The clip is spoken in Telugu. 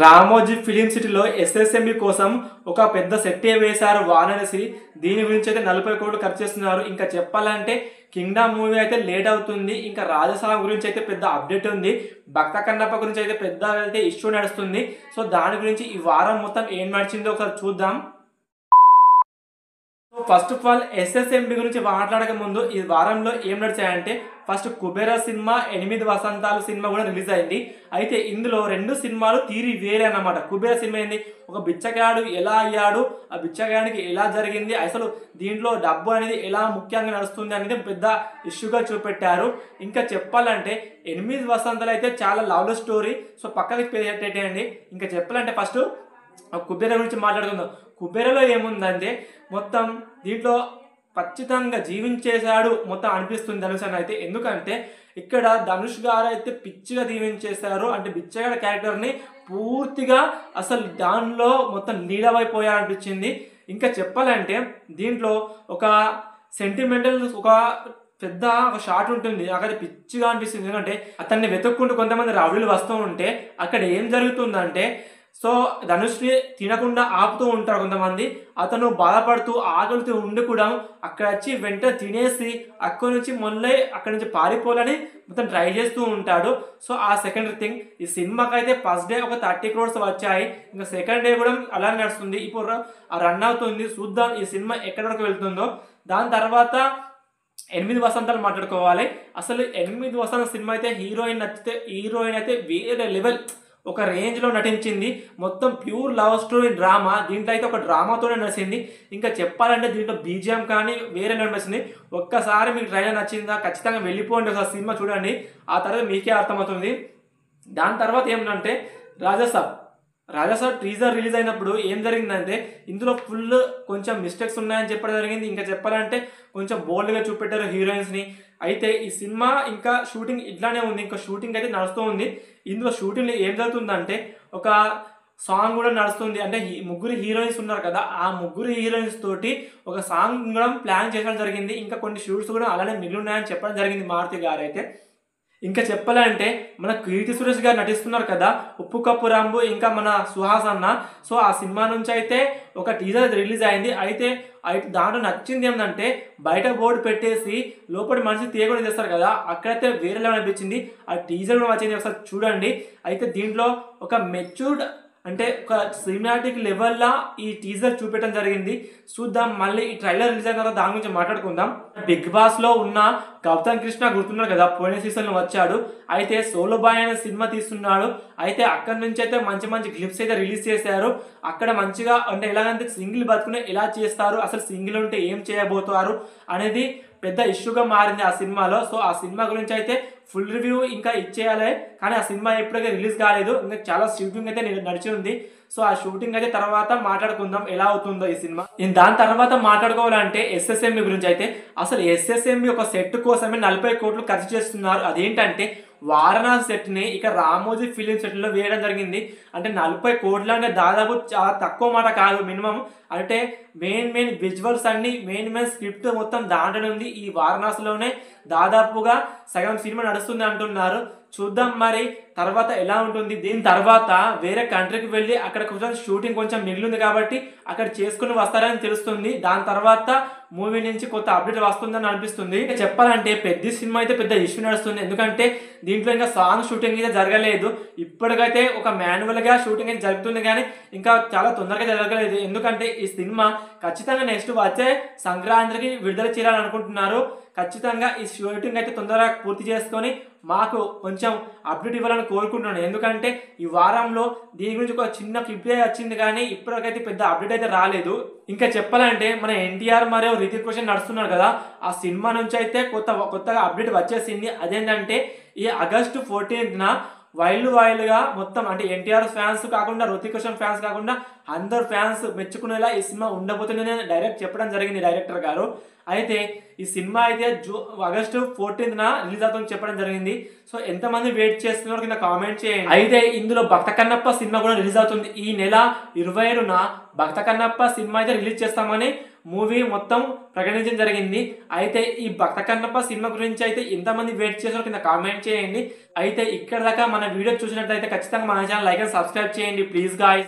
రామోజీ ఫిలిం సిటీలో ఎస్ఎస్ఎంబి కోసం ఒక పెద్ద సెట్టే వేశారు వారణాసి. దీని గురించి అయితే 40 కోట్లు ఖర్చు చేస్తున్నారు. ఇంకా చెప్పాలంటే కింగ్డమ్ మూవీ అయితే లేట్ అవుతుంది. ఇంకా రాజసాబ్ గురించి అయితే పెద్ద అప్డేట్ ఉంది. భక్త కన్నప్ప గురించి అయితే పెద్ద అయితే ఇష్యూ నడుస్తుంది. సో దాని గురించి ఈ వారం మొత్తం ఏం నడిచిందో ఒకసారి చూద్దాం. ఫస్ట్ ఆఫ్ ఆల్ ఎస్ఎస్ఎంబి గురించి మాట్లాడక ముందు ఈ వారంలో ఏం నడిచాయంటే ఫస్ట్ కుబేర సినిమా 8 వసంతాలు సినిమా కూడా రిలీజ్ అయింది. అయితే ఇందులో 2 సినిమాలు తీరి వేరే అన్నమాట. కుబేర సినిమా ఏంది, ఒక బిచ్చగాడు ఎలా అయ్యాడు, ఆ బిచ్చగాడికి ఎలా జరిగింది, అసలు దీంట్లో డబ్బు అనేది ఎలా ముఖ్యంగా నడుస్తుంది అనేది పెద్ద ఇష్యూగా చూపెట్టారు. ఇంకా చెప్పాలంటే 8 వసంతాలు అయితే చాలా లవ్ స్టోరీ. సో పక్కకి పెట్టేయండి. ఇంకా చెప్పాలంటే ఫస్ట్ కుబేర గురించి మాట్లాడుకుందాం. కుబేరలో ఏముందంటే మొత్తం దీంట్లో ఖచ్చితంగా జీవించేశాడు మొత్తం అనిపిస్తుంది ధనుష్ అని అయితే. ఎందుకంటే ఇక్కడ ధనుష్ గారు అయితే పిచ్చిగా జీవించేశారు. అంటే బిచ్చగాడ క్యారెక్టర్ని పూర్తిగా అసలు దానిలో మొత్తం లీడమైపోయారు అనిపించింది. ఇంకా చెప్పాలంటే దీంట్లో ఒక సెంటిమెంటల్ ఒక పెద్ద ఒక షాట్ ఉంటుంది. అక్కడ పిచ్చిగా అనిపిస్తుంది. ఎందుకంటే అతన్ని వెతుక్కుంటూ కొంతమంది రౌడీలు వస్తూ ఉంటే అక్కడ ఏం జరుగుతుందంటే సో ధనుష్ని తినకుండా ఆపుతూ ఉంటారు కొంతమంది. అతను బాధపడుతూ ఆకలితో ఉండి కూడా అక్కడ వచ్చి వెంటనే తినేసి అక్కడి నుంచి మొదలై అక్కడి నుంచి పారిపోవాలని మొత్తం ట్రై చేస్తూ ఉంటాడు. సో ఆ సెకండ్ థింగ్, ఈ సినిమాకి అయితే ఫస్ట్ డే ఒక 30 crores వచ్చాయి. ఇంకా సెకండ్ డే కూడా అలానే నడుస్తుంది. ఇప్పుడు రన్ అవుతుంది. చూద్దాం ఈ సినిమా ఎక్కడి వరకు వెళ్తుందో. దాని తర్వాత 8 వసంతాలు మాట్లాడుకోవాలి. అసలు 8 వసంతాల సినిమా అయితే హీరోయిన్ నచ్చితే హీరోయిన్ అయితే వేరే లెవెల్ ఒక రేంజ్లో నటించింది. మొత్తం ప్యూర్ లవ్ స్టోరీ డ్రామా. దీంట్లో అయితే ఒక డ్రామాతోనే నడిచింది. ఇంకా చెప్పాలంటే దీంట్లో బీజిఎం కానీ వేరే నడిచింది. ఒక్కసారి మీకు ట్రైలర్ నచ్చిందా ఖచ్చితంగా వెళ్ళిపోండి, ఒకసారి సినిమా చూడండి. ఆ తర్వాత మీకే అర్థమవుతుంది. దాని తర్వాత ఏమంటే రాజసాబ్ టీజర్ రిలీజ్ అయినప్పుడు ఏం జరిగిందంటే ఇందులో ఫుల్ కొంచెం మిస్టేక్స్ ఉన్నాయని చెప్పడం జరిగింది. ఇంకా చెప్పాలంటే కొంచెం బోల్డ్గా చూపెట్టారు హీరోయిన్స్ని. అయితే ఈ సినిమా ఇంకా షూటింగ్ ఇట్లానే ఉంది. ఇంకా షూటింగ్ అయితే నడుస్తూ ఉంది. ఇందులో షూటింగ్లో ఏం జరుగుతుందంటే ఒక సాంగ్ కూడా నడుస్తుంది. అంటే 3 హీరోయిన్స్ ఉన్నారు కదా, ఆ 3 హీరోయిన్స్ తోటి ఒక సాంగ్ కూడా ప్లాన్ చేయడం జరిగింది. ఇంకా కొన్ని షూట్స్ కూడా అలానే మిగిలి ఉన్నాయని చెప్పడం జరిగింది మారుతి గారు అయితే. ఇంకా చెప్పాలంటే మన కీర్తి సురేష్ గారు నటిస్తున్నారు కదా, ఉప్పు కప్పు రాంబు, ఇంకా మన సుహాస్ అన్న. సో ఆ సినిమా నుంచి అయితే ఒక టీజర్ రిలీజ్ అయింది. అయితే దాంట్లో నచ్చింది ఏంటంటే బయట బోర్డు పెట్టేసి లోపలి మనిషి తీయకుండా చేస్తారు కదా, అక్కడైతే వేరే లెవెల్ అనిపించింది. ఆ టీజర్ కూడా వచ్చింది, ఒకసారి చూడండి. అయితే దీంట్లో ఒక మెచ్యూర్డ్ అంటే ఒక సినిమాటిక్ లెవెల్లా ఈ టీజర్ చూపెట్టడం జరిగింది. చూద్దాం. మళ్ళీ ఈ ట్రైలర్ రిలీజ్ అయిన తర్వాత దాని గురించి మాట్లాడుకుందాం. బిగ్ బాస్ లో ఉన్న గౌతమ్ కృష్ణ గుర్తున్నారు కదా, పోయిన సీజన్ లో వచ్చాడు. అయితే సోలో బాయ్ అనే సినిమా తీస్తున్నాడు. అయితే అక్కడి నుంచి అయితే మంచి మంచి క్లిప్స్ అయితే రిలీజ్ చేశారు. అక్కడ మంచిగా అంటే ఎలాగంటే సింగిల్ బతుకునే ఎలా చేస్తారు, అసలు సింగిల్ ఉంటే ఏం చేయబోతారు అనేది పెద్ద ఇష్యూగా మారింది ఆ సినిమాలో. సో ఆ సినిమా గురించి అయితే ఫుల్ రివ్యూ ఇంకా ఇచ్చేయాలి, కానీ ఆ సినిమా ఎప్పటికీ రిలీజ్ కాలేదు. ఇంకా చాలా షూటింగ్ అయితే నడిచి ఉంది. సో ఆ షూటింగ్ అయితే తర్వాత మాట్లాడుకుందాం ఎలా అవుతుందో ఈ సినిమా. దాని తర్వాత మాట్లాడుకోవాలంటే ఎస్ఎస్ఎంబి గురించి అయితే అసలు ఎస్ఎస్ఎంబి ఒక సెట్ కోసమే 40 కోట్లు ఖర్చు చేస్తున్నారు. అదేంటంటే వారణాసి సెట్ ని ఇక రామోజీ ఫిలిం సెట్ లో వేయడం జరిగింది. అంటే 40 కోట్లు అంటే దాదాపు చాలా తక్కువ మాట కాదు. మినిమం అంటే మెయిన్ విజువల్స్ అన్ని మెయిన్ స్క్రిప్ట్ మొత్తం దాంట్లోనే ఉంది. ఈ వారణాసిలోనే దాదాపుగా సగం సినిమా నడుస్తుంది అంటున్నారు. చూద్దాం మరి తర్వాత ఎలా ఉంటుంది. దీని తర్వాత వేరే కంట్రీకి వెళ్ళి అక్కడ కొంచెం షూటింగ్ కొంచెం మిగిలింది కాబట్టి అక్కడ చేసుకుని వస్తారని తెలుస్తుంది. దాని తర్వాత మూవీ నుంచి కొత్త అప్డేట్ వస్తుందని అనిపిస్తుంది. చెప్పాలంటే పెద్ద సినిమా అయితే పెద్ద ఇష్యూ నడుస్తుంది. ఎందుకంటే దీంట్లో ఇంకా సాంగ్ షూటింగ్ అయితే జరగలేదు. ఇప్పటికైతే ఒక మాన్యువల్ గా షూటింగ్ అయితే జరుగుతుంది, కానీ ఇంకా చాలా తొందరగా జరగలేదు. ఎందుకంటే ఈ సినిమా ఖచ్చితంగా నెక్స్ట్ వచ్చే సంక్రాంతికి విడుదల చేయాలని అనుకుంటున్నారు. ఖచ్చితంగా ఈ షూటింగ్ అయితే తొందరగా పూర్తి చేసుకొని మాకు కొంచెం అప్డేట్ ఇవ్వాలని కోరుకుంటున్నాను. ఎందుకంటే ఈ వారంలో దీని గురించి ఒక చిన్న క్లిప్ వచ్చింది, కానీ ఇప్పటికైతే పెద్ద అప్డేట్ అయితే రాలేదు. ఇంకా చెప్పాలంటే మన ఎన్టీఆర్ మరియు రితిక్ రోషన్ నడుస్తున్నారు కదా, ఆ సినిమా నుంచి అయితే కొత్తగా అప్డేట్ వచ్చేసింది. అదేంటంటే ఈ ఆగస్టు 14న వైల్డ్గా మొత్తం అంటే ఎన్టీఆర్ ఫ్యాన్స్ కాకుండా రుతిక్ రోషన్ ఫ్యాన్స్ కాకుండా అందరు ఫ్యాన్స్ మెచ్చుకునేలా ఈ సినిమా ఉండబోతుందని డైరెక్ట్ చెప్పడం జరిగింది డైరెక్టర్ గారు. అయితే ఈ సినిమా అయితే ఆగస్టు 14న రిలీజ్ అవుతుందని చెప్పడం జరిగింది. సో ఎంతమంది వెయిట్ చేస్తున్నారు కింద కామెంట్ చేయండి. అయితే ఇందులో భక్త కన్నప్ప సినిమా కూడా రిలీజ్ అవుతుంది. ఈ నెల 27న భక్త కన్నప్ప సినిమా అయితే రిలీజ్ చేస్తామని మూవీ మొత్తం ప్రకటించడం జరిగింది. అయితే ఈ భక్త కన్నప్ప సినిమా గురించి అయితే ఇంతమంది వెయిట్ చేసిన కింద కామెంట్ చేయండి. అయితే ఇక్కడ దాకా మన వీడియో చూసినట్లయితే ఖచ్చితంగా మన ఛానల్ లైక్ అండ్ సబ్స్క్రైబ్ చేయండి ప్లీజ్ గాయ్స్.